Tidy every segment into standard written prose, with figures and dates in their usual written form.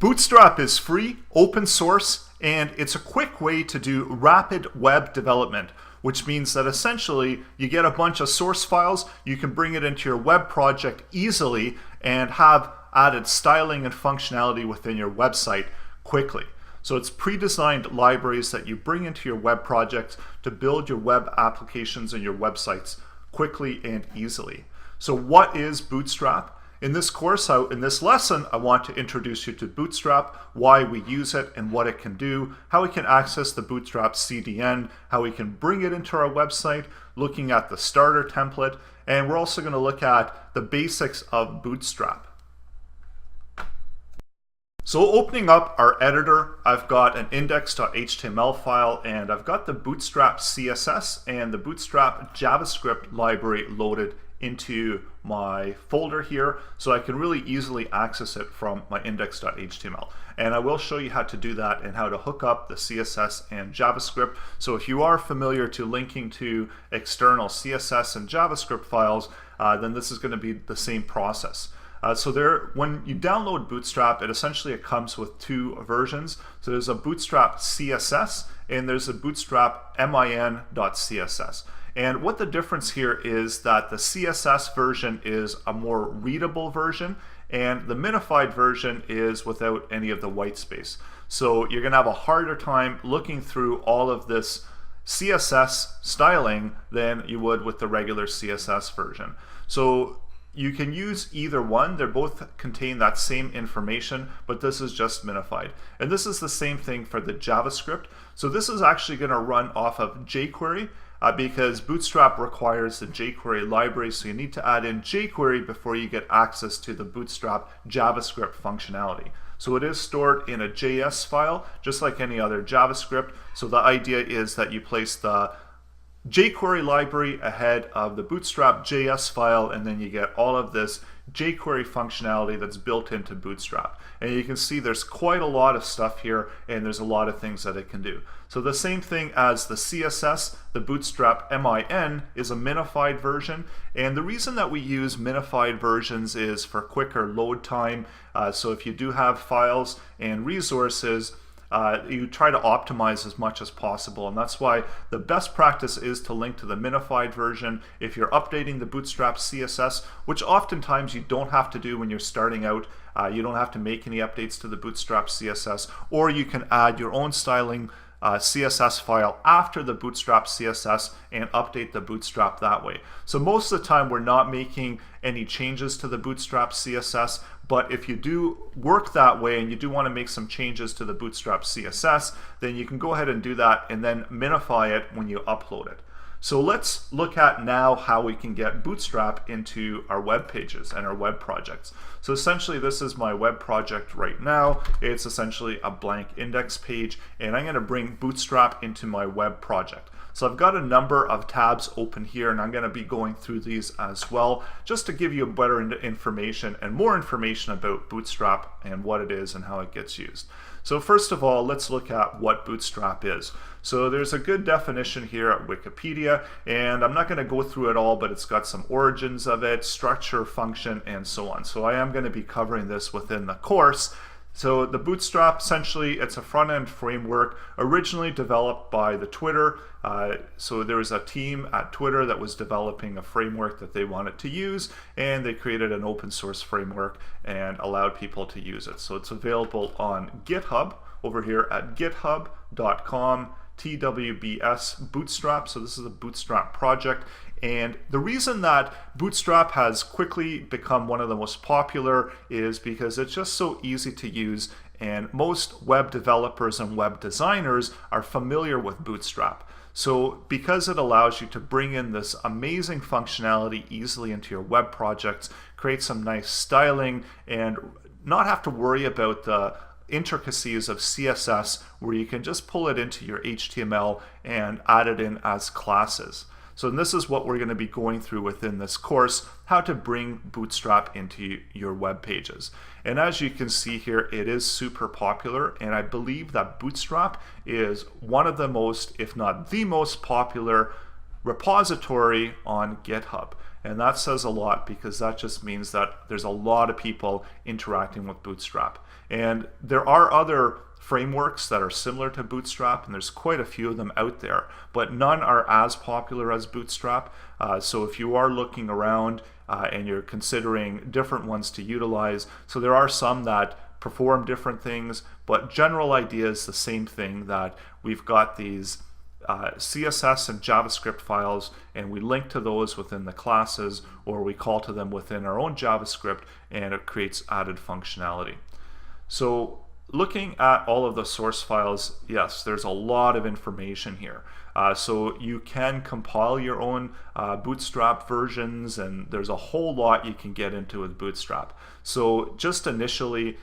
Bootstrap is free, open source, and it's a quick way to do rapid web development, which means that essentially you get a bunch of source files, you can bring it into your web project easily and have added styling and functionality within your website quickly. So it's pre-designed libraries that you bring into your web projects to build your web applications and your websites quickly and easily. So what is Bootstrap? In this course, in this lesson, I want to introduce you to Bootstrap, why we use it and what it can do, how we can access the Bootstrap CDN, how we can bring it into our website, looking at the starter template, and we're also going to look at the basics of Bootstrap. So opening up our editor, I've got an index.html file and I've got the Bootstrap CSS and the Bootstrap JavaScript library loaded into my folder here, so I can really easily access it from my index.html. And I will show you how to do that and how to hook up the CSS and JavaScript. So if you are familiar to linking to external CSS and JavaScript files, then this is going to be the same process. When you download Bootstrap, it comes with two versions. So there's a Bootstrap CSS and there's a Bootstrap min.css. And what the difference here is that the CSS version is a more readable version and the minified version is without any of the white space. So you're going to have a harder time looking through all of this CSS styling than you would with the regular CSS version. So you can use either one. They both contain that same information, but this is just minified. And this is the same thing for the JavaScript. So this is actually going to run off of jQuery because Bootstrap requires the jQuery library, so you need to add in jQuery before you get access to the Bootstrap JavaScript functionality. So it is stored in a JS file, just like any other JavaScript. So the idea is that you place the jQuery library ahead of the Bootstrap JS file, and then you get all of this jQuery functionality that's built into Bootstrap. And you can see there's quite a lot of stuff here, and there's a lot of things that it can do. So the same thing as the CSS, the Bootstrap min is a minified version, and the reason that we use minified versions is for quicker load time. So if you do have files and resources, you try to optimize as much as possible, and that's why the best practice is to link to the minified version if you're updating the Bootstrap CSS, which oftentimes you don't have to do when you're starting out. You don't have to make any updates to the Bootstrap CSS, or you can add your own styling CSS file after the Bootstrap CSS and update the Bootstrap that way. So most of the time we're not making any changes to the Bootstrap CSS, but if you do work that way and you do want to make some changes to the Bootstrap CSS, then you can go ahead and do that and then minify it when you upload it. So let's look at now how we can get Bootstrap into our web pages and our web projects. So essentially this is my web project right now. It's essentially a blank index page, and I'm going to bring Bootstrap into my web project. So I've got a number of tabs open here, and I'm going to be going through these as well, just to give you better information and more information about Bootstrap and what it is and how it gets used. So first of all, let's look at what Bootstrap is. So there's a good definition here at Wikipedia, and I'm not going to go through it all, but it's got some origins of it, structure, function, and so on. So I am going to be covering this within the course. So the Bootstrap, essentially, it's a front-end framework originally developed by the Twitter. So there was a team at Twitter that was developing a framework that they wanted to use, and they created an open source framework and allowed people to use it. So it's available on GitHub over here at github.com TWBS Bootstrap. So this is a Bootstrap project. And the reason that Bootstrap has quickly become one of the most popular is because it's just so easy to use, and most web developers and web designers are familiar with Bootstrap. So because it allows you to bring in this amazing functionality easily into your web projects, create some nice styling, and not have to worry about the intricacies of CSS, where you can just pull it into your HTML and add it in as classes. So this is what we're going to be going through within this course, how to bring Bootstrap into your web pages. And as you can see here, it is super popular, and I believe that Bootstrap is one of the most, if not the most popular repository on GitHub. And that says a lot, because that just means that there's a lot of people interacting with Bootstrap. And there are other frameworks that are similar to Bootstrap, and there's quite a few of them out there, but none are as popular as Bootstrap. So if you are looking around and you're considering different ones to utilize, so there are some that perform different things, but general idea is the same thing, that we've got these CSS and JavaScript files, and we link to those within the classes, or we call to them within our own JavaScript, and it creates added functionality. So looking at all of the source files, yes, there's a lot of information here. So you can compile your own Bootstrap versions, and there's a whole lot you can get into with Bootstrap. So just initially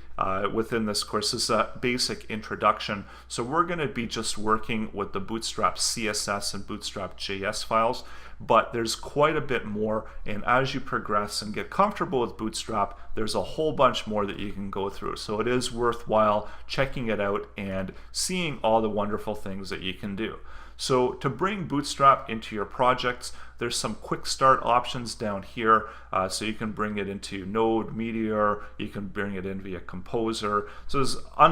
within this course, this is a basic introduction. So we're going to be just working with the Bootstrap CSS and Bootstrap JS files, but there's quite a bit more, and as you progress and get comfortable with Bootstrap, there's a whole bunch more that you can go through. So it is worthwhile checking it out and seeing all the wonderful things that you can do. So to bring Bootstrap into your projects, there's some quick start options down here. So you can bring it into Node, Meteor, you can bring it in via Composer. So there's a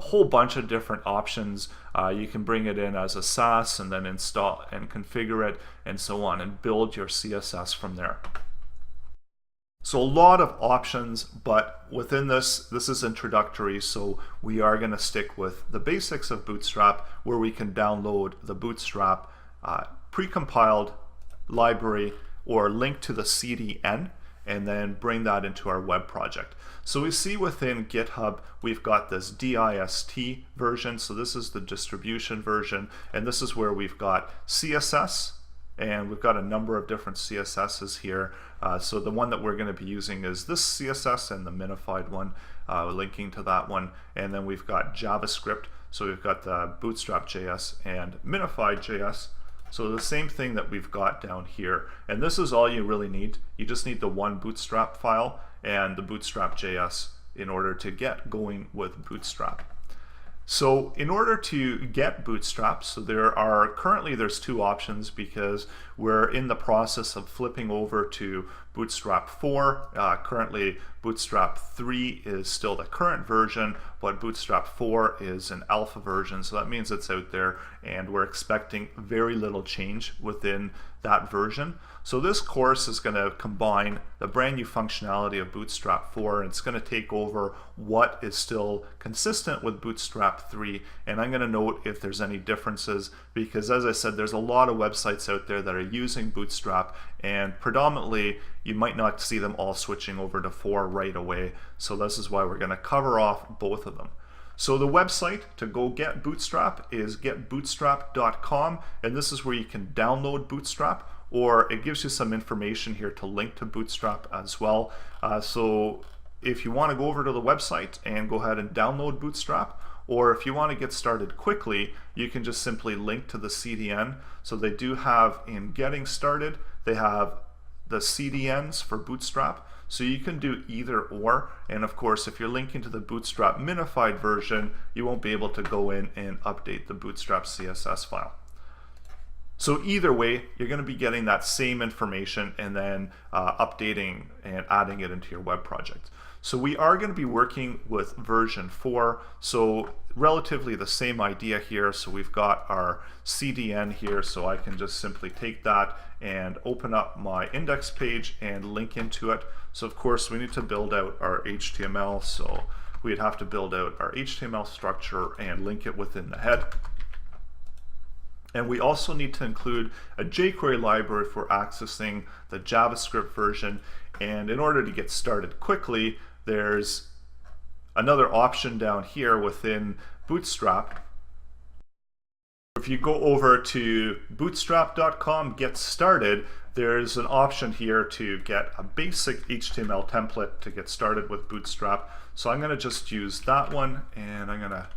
whole bunch of different options. You can bring it in as a SaaS and then install and configure it and so on, and build your CSS from there. So a lot of options, but within this is introductory, so we are going to stick with the basics of Bootstrap, where we can download the Bootstrap precompiled library or link to the CDN, and then bring that into our web project. So we see within GitHub, we've got this dist version, so this is the distribution version, and this is where we've got CSS, and we've got a number of different CSSs here. So the one that we're going to be using is this CSS and the minified one, linking to that one. And then we've got JavaScript. So we've got the Bootstrap JS and minified JS. So the same thing that we've got down here. And this is all you really need. You just need the one Bootstrap file and the Bootstrap JS in order to get going with Bootstrap. So in order to get Bootstrap, so there's two options, because we're in the process of flipping over to Bootstrap 4. Currently Bootstrap 3 is still the current version, but Bootstrap 4 is an alpha version, so that means it's out there, and we're expecting very little change within that version. So this course is going to combine the brand new functionality of Bootstrap 4, and it's going to take over what is still consistent with Bootstrap 3, and I'm going to note if there's any differences, because as I said, there's a lot of websites out there that are using Bootstrap, and predominantly you might not see them all switching over to 4 right away. So this is why we're going to cover off both of them. So the website to go get Bootstrap is getbootstrap.com, and this is where you can download Bootstrap, or it gives you some information here to link to Bootstrap as well. So if you want to go over to the website and go ahead and download Bootstrap, or if you want to get started quickly, you can just simply link to the CDN. So they do have, in getting started, they have the CDNs for Bootstrap. So you can do either or, and of course if you're linking to the Bootstrap minified version, you won't be able to go in and update the Bootstrap CSS file. So either way, you're going to be getting that same information and then updating and adding it into your web project. So we are going to be working with version 4, so relatively the same idea here. So we've got our CDN here, so I can just simply take that and open up my index page and link into it. So of course we need to build out our HTML, so we'd have to build out our HTML structure and link it within the head. And we also need to include a jQuery library for accessing the JavaScript version. And in order to get started quickly, there's another option down here within Bootstrap. If you go over to bootstrap.com, get started, there's an option here to get a basic HTML template to get started with Bootstrap. So I'm going to just use that one, and I'm going to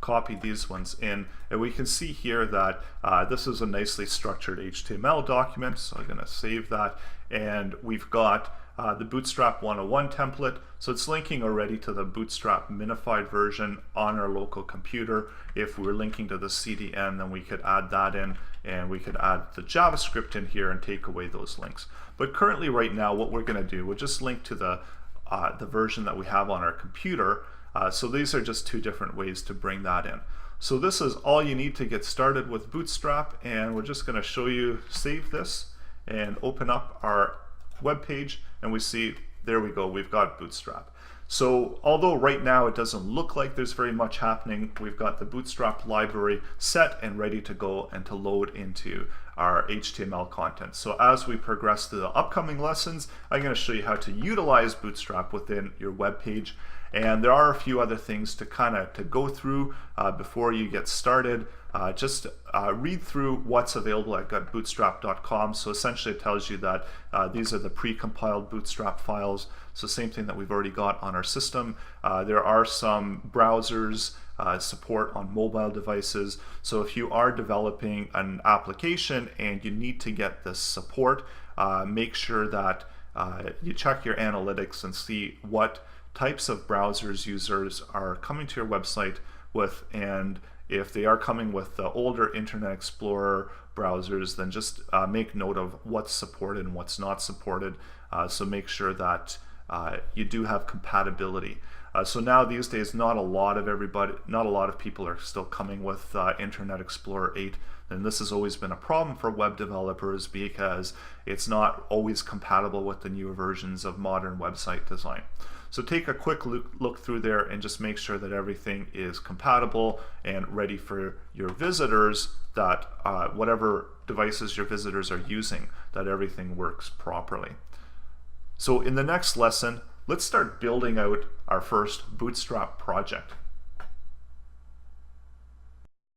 copy these ones in, and we can see here that this is a nicely structured HTML document, so I'm going to save that, and we've got the Bootstrap 101 template. So it's linking already to the Bootstrap minified version on our local computer. If we're linking to the CDN, then we could add that in, and we could add the JavaScript in here and take away those links. But currently right now, what we're going to do, we'll just link to the version that we have on our computer. So these are just two different ways to bring that in. So this is all you need to get started with Bootstrap, and we're just going to show you, save this and open up our web page, and we see, there we go, we've got Bootstrap. So although right now it doesn't look like there's very much happening, we've got the Bootstrap library set and ready to go and to load into our HTML content. So as we progress through the upcoming lessons, I'm going to show you how to utilize Bootstrap within your web page. And there are a few other things to go through before you get started. Just read through what's available at bootstrap.com. So essentially it tells you that these are the pre-compiled Bootstrap files. So same thing that we've already got on our system. There are some browsers, support on mobile devices. So if you are developing an application and you need to get this support, make sure that you check your analytics and see what types of browsers users are coming to your website with, and if they are coming with the older Internet Explorer browsers, then just make note of what's supported and what's not supported. So make sure that you do have compatibility. So now these days, not a lot of people are still coming with Internet Explorer 8. And this has always been a problem for web developers because it's not always compatible with the newer versions of modern website design. So take a quick look through there and just make sure that everything is compatible and ready for your visitors, that whatever devices your visitors are using, that everything works properly. So in the next lesson, let's start building out our first Bootstrap project.